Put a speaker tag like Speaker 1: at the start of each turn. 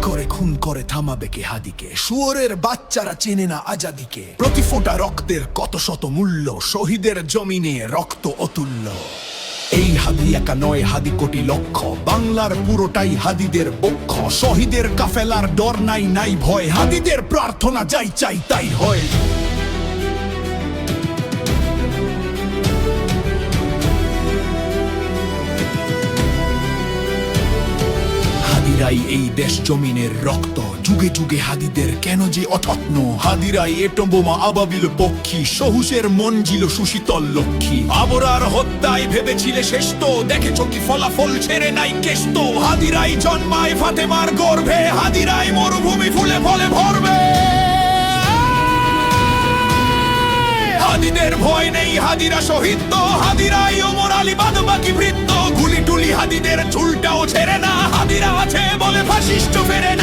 Speaker 1: করে খুন করে থামাবে কে হাদিকে? শুয়োরের বাচ্চারা চেনে না আজাদিকে। প্রতি ফোঁটা রক্তের কত শত মূল্য, শহীদের জমিনে রক্ত অতুল্য। এই হাদি একা নয়, হাদি কোটি লক্ষ, বাংলার পুরোটাই হাদিদের পক্ষ। শহীদের কাফেলার ডর নাই, নাই ভয়, হাদিদের প্রার্থনা যাই চাই তাই হয়। হাদিরাই এই দেশ জমিনের রক্ত, যুগে যুগে হাদিদের কেন যে অযত্ন। হাদিরাই এটম্বোমা আবাবিল পক্ষী, সহুসের মঞ্জিল সুশীতল লক্ষ্মী। আবরার হত্যায় ভেবেছিলে শ্রেষ্ঠ, দেখেছ কি ফলাফল ছেড়ে নাই কেষ্ট। হাদিরাই জন্মায় ফাতেমার গর্ভে, হাদিরাই মরুভূমি ফুলে ফলে ভরবে। হাদিদের ভয় নেই, হাদিরা শহীদ তো, হাদিরাই ওমর আলী বাদ বাকি বৃত্ত। গুলি টুলি হাদিদের চুলটাও ছেড়ে না, হাদিরা আছে বলে ফাশিস্ট ফেরে